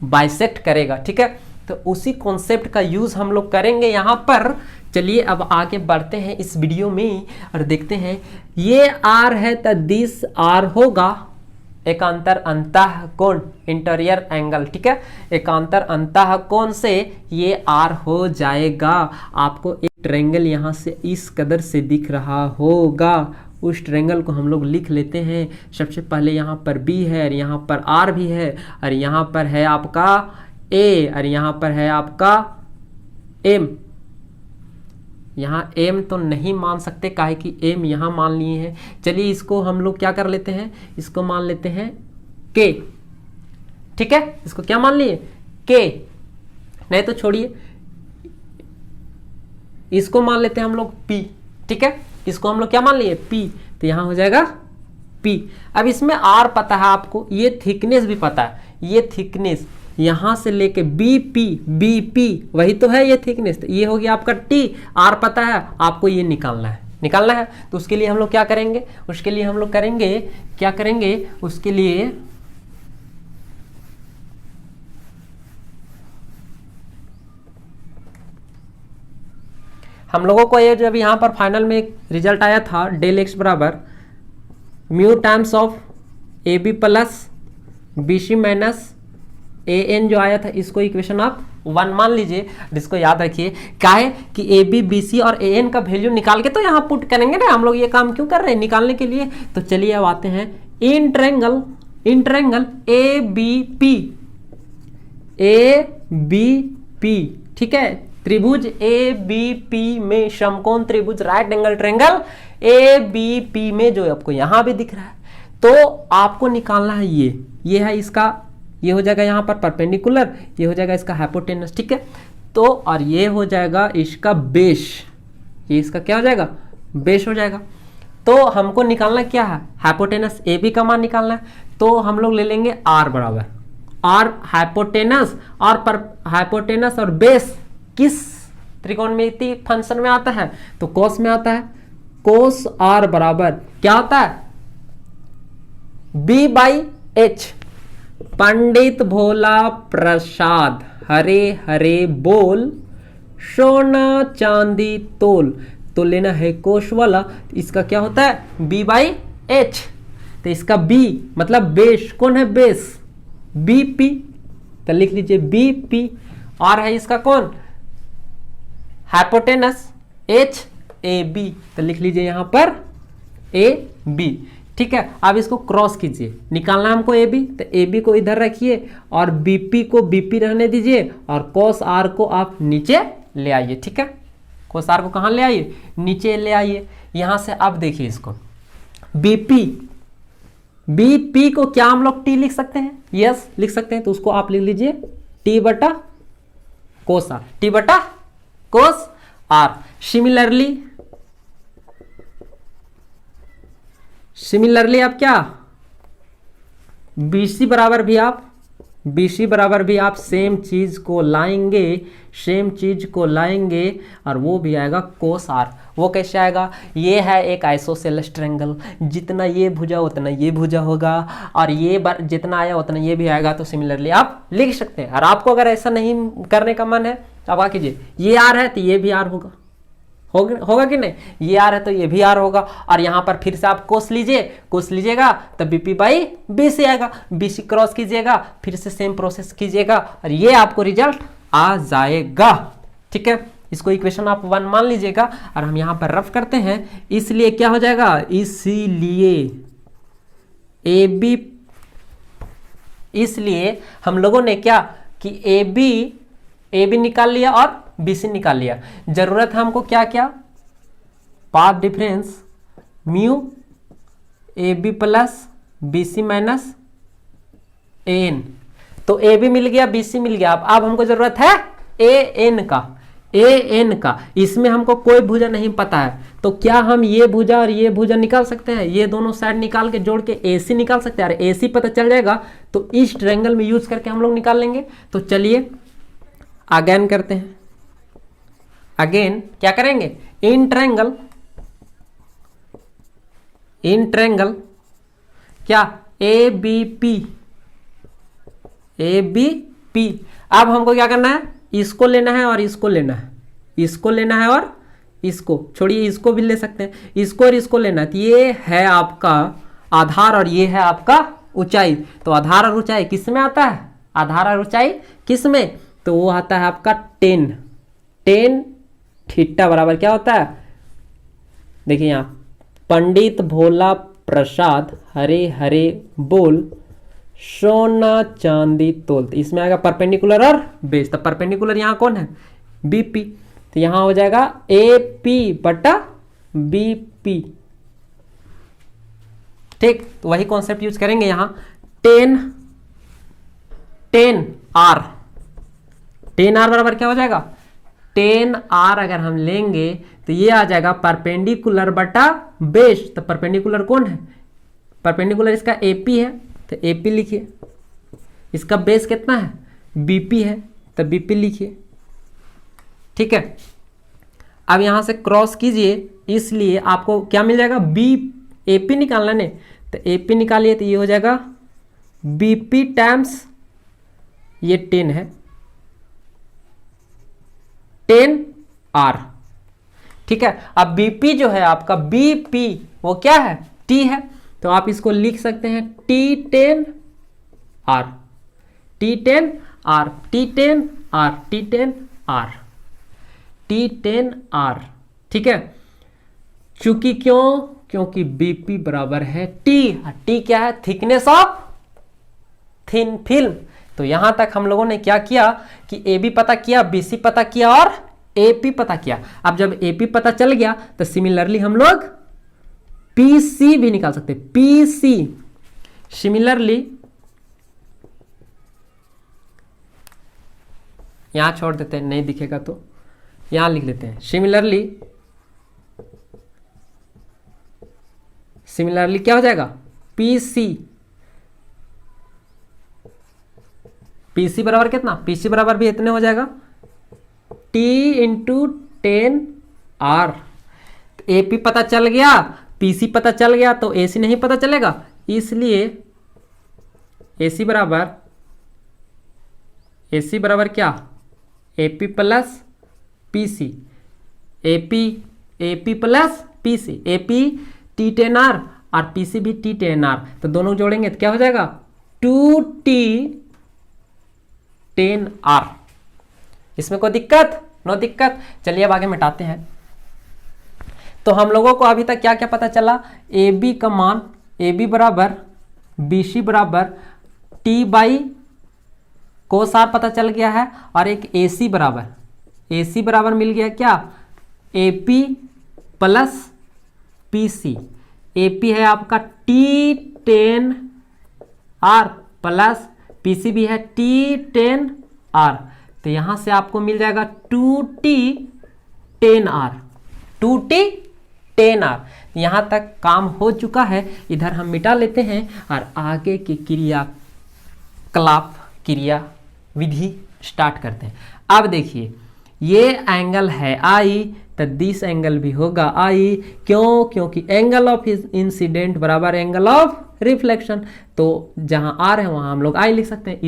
बाइसेक्ट करेगा, ठीक है। तो उसी कॉन्सेप्ट का यूज हम लोग करेंगे यहाँ पर। चलिए अब आगे बढ़ते हैं इस वीडियो में और देखते हैं। ये आर है तो दिस आर होगा एकांतर अंतः कोण, इंटीरियर एंगल, ठीक है। एकांतर अंतः कोण से ये आर हो जाएगा। आपको एक ट्रायंगल यहाँ से इस कदर से दिख रहा होगा, उस ट्रायंगल को हम लोग लिख लेते हैं। सबसे पहले यहाँ पर बी है और यहाँ पर आर भी है और यहाँ पर है आपका ए और यहाँ पर है आपका एम। यहाँ एम तो नहीं मान सकते काहे कि एम यहाँ मान लिए हैं। चलिए इसको हम लोग क्या कर लेते हैं, इसको मान लेते हैं के, ठीक है। इसको क्या मान लिए, के, नहीं तो छोड़िए इसको मान लेते हैं हम लोग पी, ठीक है। इसको हम लोग क्या मान लिए, पी, तो यहाँ हो जाएगा पी। अब इसमें आर पता है आपको, ये थिकनेस भी पता है, ये थिकनेस यहां से लेके बीपी वही तो है ये थिकनेस। तो ये हो गया आपका टी, आर पता है आपको, ये निकालना है। तो उसके लिए हम लोग क्या करेंगे, उसके लिए हम लोग करेंगे क्या करेंगे, उसके लिए हम लोगों को ये जब यहाँ पर फाइनल में एक रिजल्ट आया था डेल एक्स बराबर mu times of A B plus B C minus A N जो आया था, इसको इक्वेशन आप 1 मान लीजिए। इसको याद रखिए क्या है कि ए बी बी सी और ए एन का वैल्यू निकाल के तो यहाँ पुट करेंगे ना। हम लोग ये काम क्यों कर रहे हैं, निकालने के लिए। तो चलिए अब आते हैं in triangle A B P, ठीक है। त्रिभुज ए बी पी में समकोण त्रिभुज right angle triangle A B P में जो आपको यहां भी दिख रहा है, तो आपको निकालना है ये है इसका, ये हो जाएगा यहाँ पर परपेंडिकुलर, ये हो जाएगा इसका हाइपोटेनस, ठीक है। तो और ये हो जाएगा इसका बेस, ये इसका क्या हो जाएगा, बेस हो जाएगा। तो हमको निकालना क्या है, हाइपोटेनस ए बी का मान निकालना है। तो हम लोग ले लेंगे आर बराबर आर हाइपोटेनस और बेस किस त्रिकोणमिति फंक्शन में आता है, तो कोस में आता है। कोस आर बराबर क्या होता है, बी बाई एच। पंडित भोला प्रसाद हरे हरे बोल, सोना चांदी तोल, तो लेना है कोश वाला। इसका क्या होता है, बी बाई एच। तो इसका बी मतलब बेस, कौन है बेस, बी पी, तो लिख लीजिए बी पी। और है इसका कौन, हाइपोटेनस एच ए बी, तो लिख लीजिए यहां पर ए बी, ठीक है। अब इसको क्रॉस कीजिए, निकालना हमको ए बी, तो ए बी को इधर रखिए और बीपी को बीपी रहने दीजिए और कोस आर को आप नीचे ले आइए, ठीक है। कोस आर को कहाँ ले आइए, नीचे ले आइए। यहां से अब देखिए इसको बीपी को क्या हम लोग टी लिख सकते हैं, यस लिख सकते हैं। तो उसको आप लिख लीजिए टी बटा कोस आर, टी बटा कोस आर। सिमिलरली आप क्या BC बराबर भी आप सेम चीज को लाएंगे और वो भी आएगा कोस आर। वो कैसे आएगा, ये है एक आइसोसेलेस ट्रायंगल, जितना ये भुजा उतना ये भुजा होगा और ये जितना आया उतना ये भी आएगा। तो सिमिलरली आप लिख सकते हैं। और आपको अगर ऐसा नहीं करने का मन है तो आप क्या कीजिए, ये आर है तो ये भी आर होगा कि नहीं, ये आर है तो ये भी आर होगा। और यहाँ पर फिर से आप कोस लीजिएगा तो बीपी बाई BC आएगा, BC क्रॉस कीजिएगा, फिर से सेम प्रोसेस कीजिएगा और ये आपको रिजल्ट आ जाएगा, ठीक है। इसको इक्वेशन आप 1 मान लीजिएगा और हम यहाँ पर रफ करते हैं। इसलिए क्या हो जाएगा, इसलिए हम लोगों ने क्या कि ए बी निकाल लिया और BC निकाल लिया। जरूरत है हमको क्या path difference mu AB plus BC minus AN। तो AB मिल गया, BC मिल गया। अब हमको जरूरत है AN का। इसमें हमको कोई भुजा नहीं पता है, तो क्या हम ये भुजा और ये भुजा निकाल सकते हैं, ये दोनों साइड निकाल के जोड़ के AC निकाल सकते हैं। AC पता चल जाएगा तो इस ट्रायंगल में यूज करके हम लोग निकाल लेंगे। तो चलिए अगेन करते हैं, अगेन क्या करेंगे, इन ट्रायंगल क्या A B P, A B P. अब हमको क्या करना है, इसको लेना है और इसको लेना है, इसको लेना है और इसको छोड़िए, इसको भी ले सकते हैं, इसको और इसको लेना है। तो ये है आपका आधार और ये है आपका ऊंचाई। तो आधार और ऊंचाई किस में आता है, आधार और ऊंचाई किस में, तो वो आता है आपका 10 थीटा बराबर क्या होता है, देखिए यहाँ पंडित भोला प्रसाद हरे हरे बोल सोना चांदी तोल। तो इसमें आएगा परपेंडिकुलर और बेस। तो परपेंडिकुलर यहाँ कौन है, बीपी। तो यहाँ हो जाएगा AP बटा BP। ठीक, तो वही कॉन्सेप्ट यूज करेंगे यहाँ। 10R बराबर क्या हो जाएगा, 10R अगर हम लेंगे तो ये आ जाएगा परपेंडिकुलर बटा बेस। तो परपेंडिकुलर कौन है, परपेंडिकुलर इसका AP है, तो AP लिखिए। इसका बेस कितना है, BP है, तो BP लिखिए। ठीक है, अब यहां से क्रॉस कीजिए, इसलिए आपको क्या मिल जाएगा, AP निकालना ने, तो AP निकालिए तो ये हो जाएगा BP टाइम्स ये 10 है, 10R। ठीक है, अब BP जो है आपका BP वो क्या है, T है, तो आप इसको लिख सकते हैं T10R, T10R, T10R, T10R, T10R। ठीक है, चूंकि क्योंकि BP बराबर है T। T क्या है, थिकनेस ऑफ थिन फिल्म। तो यहां तक हम लोगों ने क्या किया कि AB पता किया, BC पता किया और AP पता किया। अब जब AP पता चल गया तो सिमिलरली हम लोग PC भी निकाल सकते हैं, PC। सिमिलरली यहां छोड़ देते हैं, नहीं दिखेगा तो यहां लिख लेते हैं। सिमिलरली क्या हो जाएगा, PC बराबर कितना, PC बराबर भी इतने हो जाएगा T इंटू 10R। AP पता चल गया, PC पता चल गया, तो AC नहीं पता चलेगा, इसलिए AC बराबर क्या, AP plus PC, AP plus PC, AP T10R और PC भी T10R। तो दोनों जोड़ेंगे तो क्या हो जाएगा, 2T10R। इसमें कोई दिक्कत, नो दिक्कत। चलिए अब आगे मिटाते हैं। तो हम लोगों को अभी तक क्या क्या पता चला, AB का मान, AB बराबर BC बराबर T बाई कोस R पता चल गया है, और एक AC बराबर मिल गया क्या, AP प्लस PC। AP है आपका T10R प्लस PC भी है T10R। तो यहां से आपको मिल जाएगा 2T10R, 2T10R। यहां तक काम हो चुका है, इधर हम मिटा लेते हैं और आगे की क्रिया विधि स्टार्ट करते हैं। अब देखिए ये एंगल है I, तो दिस एंगल भी होगा I। क्योंकि एंगल ऑफ इंसिडेंट बराबर एंगल ऑफ रिफ्लेक्शन। तो जहां R है वहां हम लोग I लिख सकते हैं,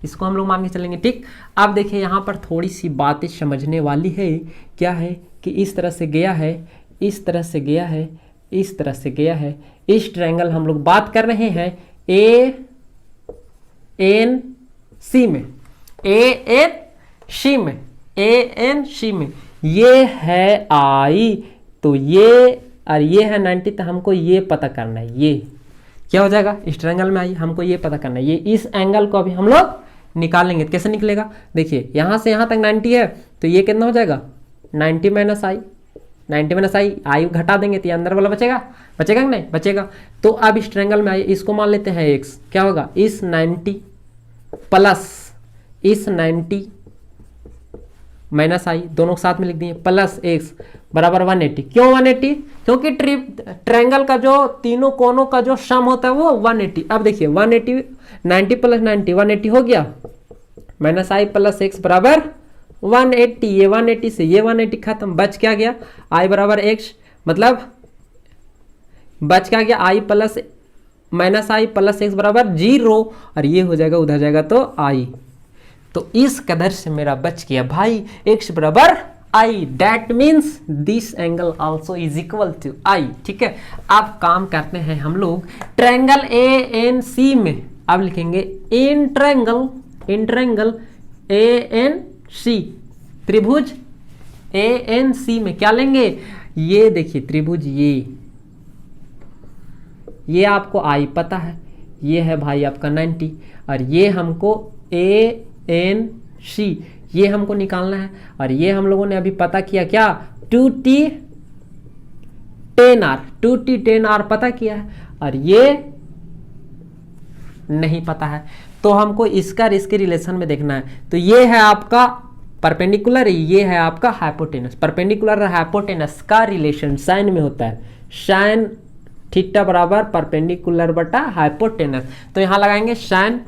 इसको हम लोग मान के चलेंगे। ठीक, अब देखिए यहाँ पर थोड़ी सी बातें समझने वाली है। क्या है कि इस तरह से गया है, इस तरह से गया है, इस तरह से गया है। इस ट्रायंगल हम लोग बात कर रहे हैं ANC में, ये है I, तो ये और ये है 90। तो हमको ये पता करना है, ये क्या हो जाएगा, इस ट्रायंगल में I हमको ये पता करना है। ये इस एंगल को अभी हम लोग निकालेंगे। कैसे निकलेगा, देखिए यहां से यहां तक 90 है, तो ये कितना हो जाएगा, 90 माइनस I, 90 माइनस I घटा देंगे तो ये अंदर वाला बचेगा कि नहीं बचेगा। तो अब इस ट्रायंगल में इसको मान लेते हैं x, क्या होगा, इस 90 प्लस इस 90 माइनस I, दोनों साथ में लिख दिए, प्लस x बराबर 180। क्यों 180, क्योंकि ट्रायंगल का जो तीनों कोनों का जो सम होता है वो 180। अब देखिए 180, 90 प्लस 90 180 हो गया, माइनस I प्लस x बराबर 180, ये 180 से ये 180 खत्म, बच क्या गया i बराबर x, मतलब बच क्या गया i plus minus I plus x बराबर 0, और ये हो जाएगा उधर जाएगा तो i। तो इस कदर से मेरा बच गया भाई x बराबर i, that means this angle also is equal to i। ठीक है, अब काम करते हैं हम लोग ट्रायंगल ANC में। अब लिखेंगे इन ट्रायंगल ANC, त्रिभुज ANC में क्या लेंगे, ये देखिए त्रिभुज, ये आपको i पता है, ये है भाई आपका 90, और ये हमको ANC ये हमको निकालना है, और ये हम लोगों ने अभी पता किया क्या 2t 10r पता किया है, और ये नहीं पता है, तो हमको इसका और इसके रिलेशन में देखना है। तो ये है आपका परपेंडिकुलर, ये है आपका हाइपोटेनस। परपेंडिकुलर और हाइपोटेनस का रिलेशन साइन में होता है, साइन थीटा बराबर परपेंडिकुलर बटा हाइपोटेनस। तो यहां लगाएंगे साइन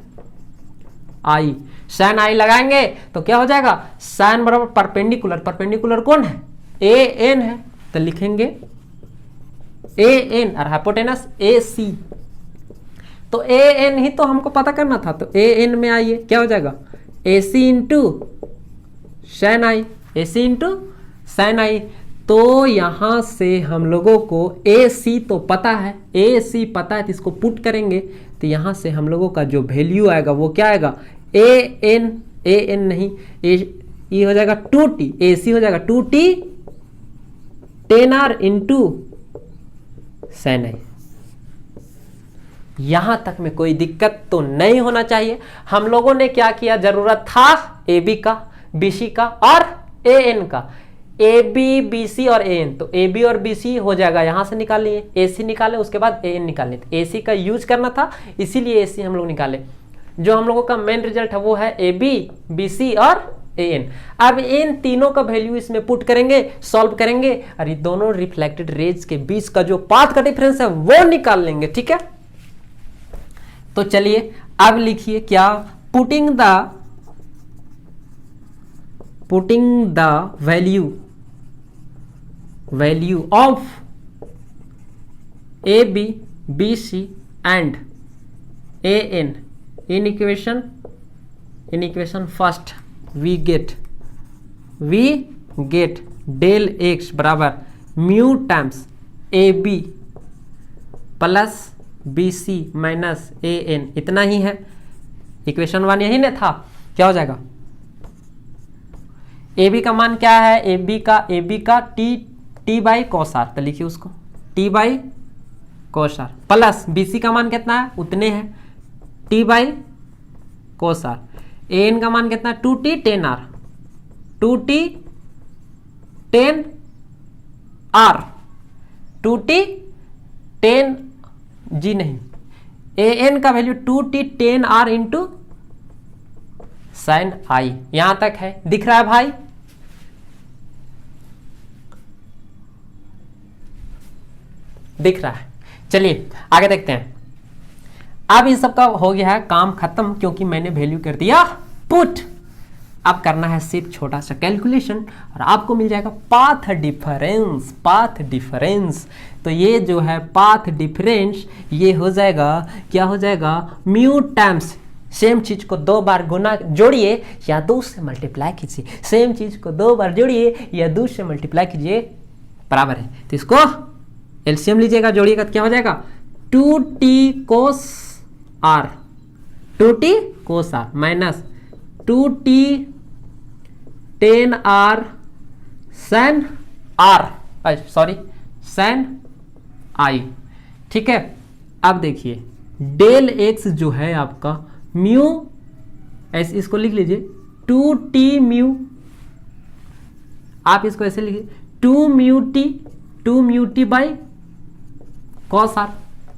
आई लगाएंगे तो क्या हो जाएगा, साइन बराबर परपेंडिकुलर कौन है, AN है, तो लिखेंगे AN, और हाइपोटेनस AC। तो AN ही तो हमको पता करना था, तो AN में आइए क्या हो जाएगा AC इंटू साइन आई। तो यहां से हम लोगों को AC तो पता है, तो इसको पुट करेंगे, तो यहां से हम लोगों का जो वैल्यू आएगा वो क्या आएगा, AN नहीं, ये हो जाएगा 2t, AC हो जाएगा 2t 10r इंटू साइन आई। यहां तक में कोई दिक्कत तो नहीं होना चाहिए। हम लोगों ने क्या किया, जरूरत था AB का, BC का और AN का, AB BC और AN, तो AB और BC हो जाएगा, यहां से निकाल लिए, AC निकाले, उसके बाद AN निकाले, तो AC का यूज करना था इसीलिए AC हम लोग निकाले। जो हम लोगों का मेन रिजल्ट है वो है AB BC और AN। अब इन तीनों का वैल्यू इसमें पुट करेंगे, सॉल्व करेंगे, और ये दोनों रिफ्लेक्टेड रेज के बीच का जो पाथ का डिफरेंस है वो निकाल लेंगे। ठीक है, तो चलिए अब लिखिए क्या, putting the value of AB BC and AN in equation first we get del x बराबर mu times AB plus BC minus AN, इतना ही है। इक्वेशन 1 यही ना था, क्या हो जाएगा, AB का मान क्या है, AB का t बाई कॉस आर, तो लिखिए उसको t by cos r, plus BC का मान कितना है, उतने हैं t by cos r, AN का मान कितना है 2t 10r, 2t 10r, 2t 10 जी नहीं, AN का value 2t 10r into sine आई। यहां तक है, दिख रहा है भाई, दिख रहा है। चलिए आगे देखते हैं। अब इन सब का हो गया है काम खत्म, क्योंकि मैंने वैल्यू कर दिया पुट। अब करना है सिर्फ छोटा सा कैलकुलेशन और आपको मिल जाएगा पाथ डिफरेंस। तो ये जो है पाथ डिफरेंस, ये हो जाएगा, क्या हो जाएगा, म्यू टाइम्स, सेम चीज को 2 बार गुना जोड़िए या 2 से मल्टीप्लाई कीजिए, सेम चीज को 2 बार जोड़िए या 2 से मल्टीप्लाई कीजिए, बराबर है। तो इसको एलसीएम लीजिएगा, जोड़िएगा, क्या हो जाएगा 2t cos r, 2t cos r minus 2t 10r sin r, sorry sin i. ठीक है, अब देखिए डेल एक्स जो है आपका म्यू, ऐसे इसको लिख लीजिए 2t म्यू, आप इसको ऐसे लिखिए 2 mu t by cos r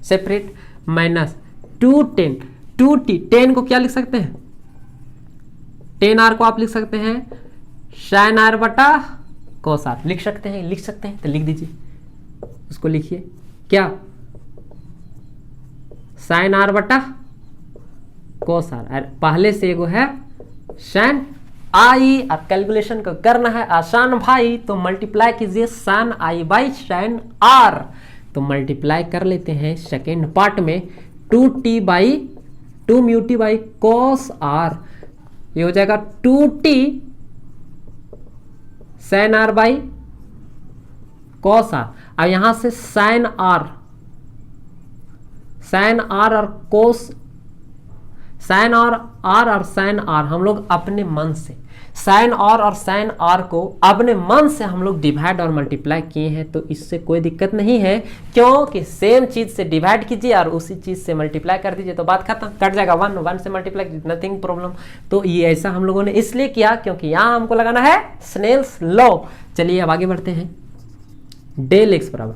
separate, minus 2t 10 को क्या लिख सकते हैं, 10r को आप लिख सकते हैं साइन आर बटा कॉस आर, लिख सकते हैं तो लिख दीजिए, उसको लिखिए क्या, साइन आर बटा कॉस आर, पहले से एगो है साइन आई और कैलकुलेशन को करना है आसान भाई, तो मल्टीप्लाई कीजिए sine i by sine r. तो मल्टीप्लाई कर लेते हैं सेकेंड पार्ट में 2 mu t by cos r, ये हो जाएगा 2t sine r by cos r. अब यहां से साइन आर और कोस, साइन और साइन आर हम लोग अपने मन से साइन और साइन आर को अपने मन से हम लोग डिवाइड और मल्टीप्लाई किए हैं, तो इससे कोई दिक्कत नहीं है, क्योंकि सेम चीज से डिवाइड कीजिए और उसी चीज से मल्टीप्लाई कर दीजिए तो बात खत्म, कट जाएगा 1 से मल्टीप्लाई, नथिंग प्रॉब्लम। तो ये ऐसा हम लोगों ने इसलिए किया क्योंकि यहां हमको लगाना है स्नेल्स लॉ। चलिए अब आगे बढ़ते हैं। डेल एक्स बराबर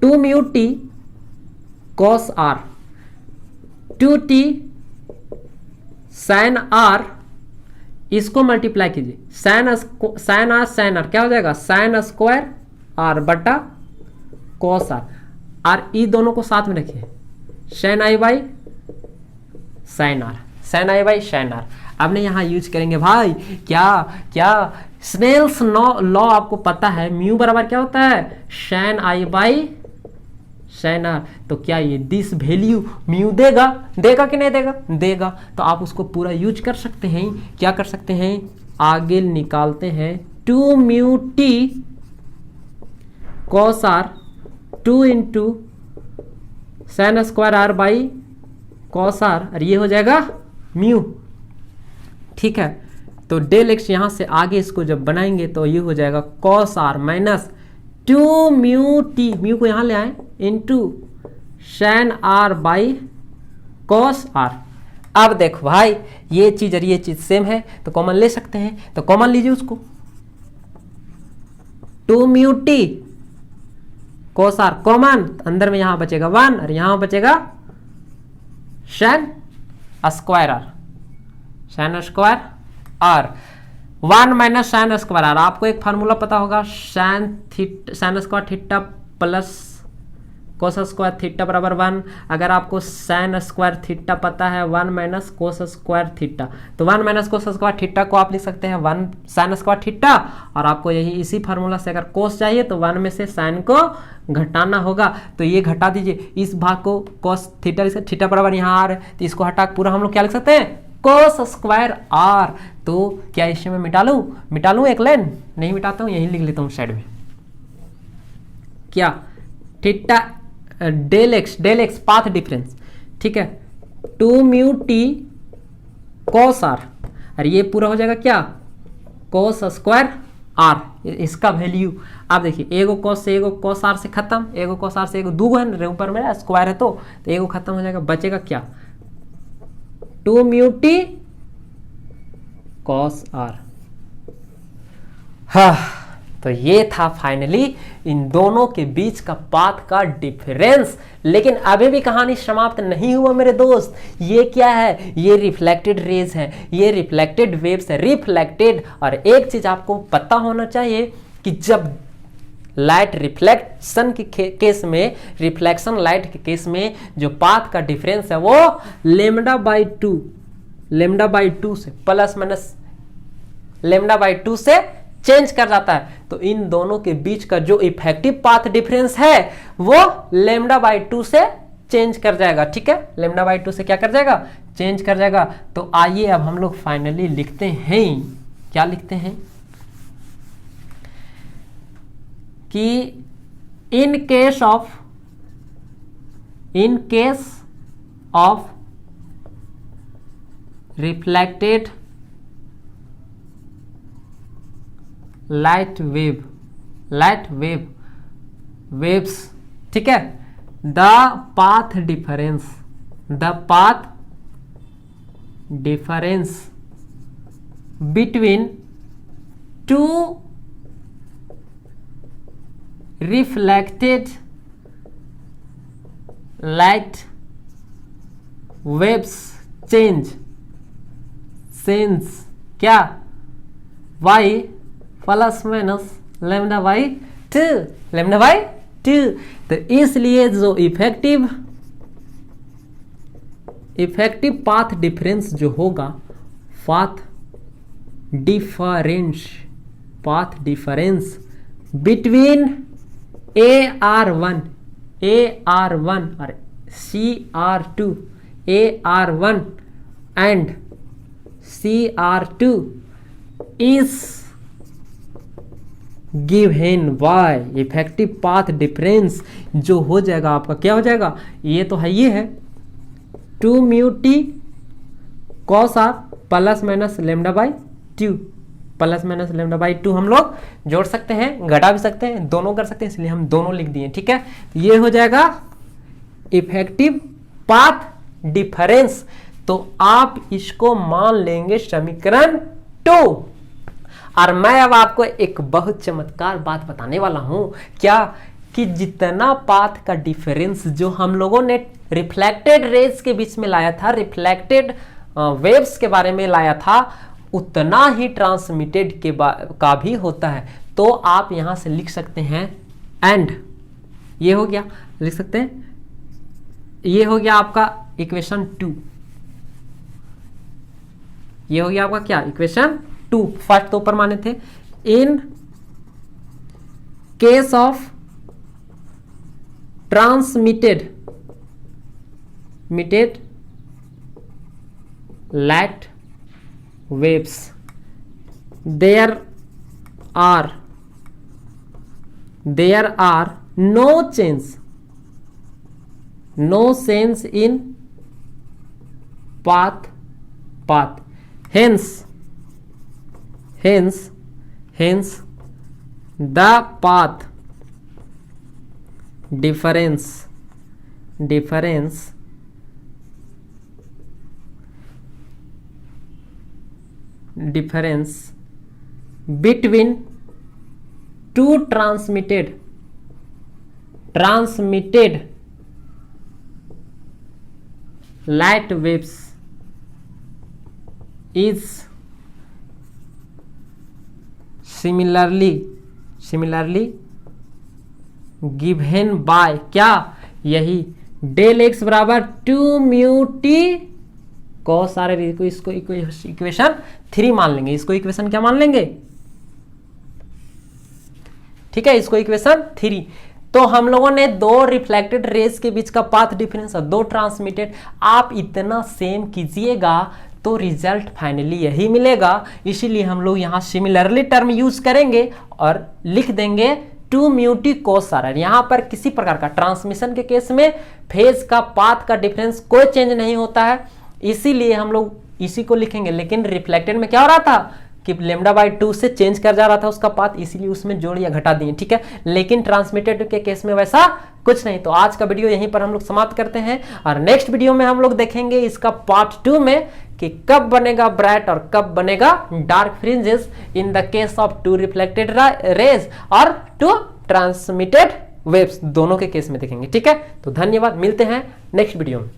2 mu t cos r, 2t sine r, इसको मल्टीप्लाई कीजिए साइन आर साइन आर क्या हो जाएगा साइन स्क्वायर आर बटा कॉस आर, और ई दोनों को साथ में रखिए sine i by sine r, sine i by sine r. अब ने यहां यूज करेंगे भाई क्या स्नेल्स लॉ आपको पता है, म्यू बराबर क्या होता है sine i by sine r. तो क्या ये दिस वैल्यू म्यू देगा कि नहीं देगा। तो आप उसको पूरा यूज कर सकते हैं, क्या कर सकते हैं आगे निकालते हैं 2 mu t cos r 2 into sine square r by cos r, और ये हो जाएगा म्यू। ठीक है, तो डेल एक्स यहां से आगे इसको जब बनाएंगे तो ये हो जाएगा cos r minus 2 mu t, mu को यहां ले आए, into sine r by cos r. अब देखो भाई ये चीज और ये चीज सेम है तो कॉमन ले सकते हैं, तो कॉमन लीजिए उसको 2 mu t cos r common, अंदर में यहां बचेगा 1 और यहां बचेगा sine square r, sine square r 1 minus sine square r. आपको एक फार्मूला पता होगा sine square theta plus cos square theta बराबर 1। अगर आपको साइन स्क्वायर थीटा पता है 1 माइनस कोस स्क्वायर थीटा, तो 1 माइनस कोस स्क्वायर थीटा को आप लिख सकते हैं 1 साइन स्क्वायर थीटा, और आपको यही इसी फार्मूला से अगर कोस चाहिए तो 1 में से साइन को घटाना होगा, तो ये घटा दीजिए इस भाग को, कोस थीटा बराबर यहाँ आ रहा है तो इसको हटा पूरा हम लोग क्या लिख सकते हैं कोस स्क्वायर आर। तो क्या इसे मैं मिटा लूं एक लाइन, नहीं मिटाता हूं, यही लिख लेता हूं साइड में। क्या theta del x path difference, ठीक है 2 म्यू टी कॉस आर, और ये पूरा हो जाएगा क्या कॉस स्क्वायर आर, इसका वैल्यू आप देखिए एगो कॉस से एगो कॉस आर से खत्म, एगो कॉस आर से एगो दो है, ऊपर में स्क्वायर है तो एगो खत्म हो जाएगा, बचेगा क्या 2 म्यू टी कॉस आर। हाँ, तो ये था फाइनली इन दोनों के बीच का पाथ का डिफरेंस। लेकिन अभी भी कहानी समाप्त नहीं हुआ मेरे दोस्त, ये क्या है, ये रिफ्लेक्टेड रेज है, ये रिफ्लेक्टेड वेव्स है, रिफ्लेक्टेड। और एक चीज आपको पता होना चाहिए कि जब लाइट रिफ्लेक्शन के केस में, रिफ्लेक्शन लाइट के केस में जो पाथ का डिफरेंस है वो लेमडा बाई टू से प्लस माइनस लेमडा बाई 2 से चेंज कर जाता है। तो इन दोनों के बीच का जो इफेक्टिव पाथ डिफरेंस है वो लेमडा बाई 2 से चेंज कर जाएगा। ठीक है, लेमडा बाई 2 से क्या कर जाएगा, चेंज कर जाएगा। तो आइए अब हम लोग फाइनली लिखते हैं, क्या लिखते हैं कि in case of reflected light waves, ठीक है, the path difference between two reflected light waves change क्या y plus minus lambda by 2। तो इसलिए जो इफेक्टिव पाथ डिफरेंस जो होगा, difference, path difference between AR1 और CR2 AR1 and CR2 is given by effective path difference, जो हो जाएगा आपका क्या हो जाएगा, ये तो है, ये है 2 mu t cos r plus minus lambda by 2, plus minus lambda by 2 हम लोग जोड़ सकते हैं, घटा भी सकते हैं, दोनों कर सकते हैं, इसलिए हम दोनों लिख दिए। ठीक है, ये हो जाएगा इफेक्टिव पाथ डिफरेंस। तो आप इसको मान लेंगे समीकरण 2। और मैं अब आपको एक बहुत चमत्कार बात बताने वाला हूं, क्या कि जितना पाथ का डिफरेंस जो हम लोगों ने रिफ्लेक्टेड रेज के बीच में लाया था, रिफ्लेक्टेड वेव्स के बारे में लाया था, उतना ही ट्रांसमिटेड के का भी होता है। तो आप यहां से लिख सकते हैं एंड, ये हो गया, लिख सकते हैं, ये हो गया आपका इक्वेशन 2, ये हो गया आपका क्या, इक्वेशन 2। फर्स्ट तो ऊपर माने थे, in case of transmitted light waves there are no change in path, hence the path difference between two transmitted light waves is similarly given by क्या, यही डेल एक्स बराबर 2 म्यू टी कॉस आर, इसको equation 3 मान लेंगे, इसको equation क्या मान लेंगे, ठीक है, इसको इक्वेशन 3। तो हम लोगों ने दो रिफ्लेक्टेड रेज के बीच का पाथ डिफरेंस और दो ट्रांसमिटेड, आप इतना सेम कीजिएगा तो रिजल्ट फाइनली यही मिलेगा। इसीलिए हम लोग यहाँ सिमिलरली टर्म यूज करेंगे और लिख देंगे 2 म्यू टी कॉस आर। यहाँ पर किसी प्रकार का ट्रांसमिशन के केस में फेज का पाथ का डिफरेंस कोई चेंज नहीं होता है, इसीलिए हम लोग इसी को लिखेंगे। लेकिन रिफ्लेक्टेड में क्या हो रहा था कि लेमडा बाई 2 से चेंज कर जा रहा था उसका पाथ, इसीलिए उसमें जोड़ या घटा दिए, ठीक है। लेकिन ट्रांसमिटेड के केस में वैसा कुछ नहीं। तो आज का वीडियो यहीं पर हम लोग समाप्त करते हैं और नेक्स्ट वीडियो में हम लोग देखेंगे इसका पार्ट 2 में कि कब बनेगा ब्राइट और कब बनेगा dark fringes in the case of 2 reflected raise और 2 ट्रांसमिटेड वेव्स, दोनों के केस में देखेंगे, ठीक है। तो धन्यवाद, मिलते हैं नेक्स्ट वीडियो में।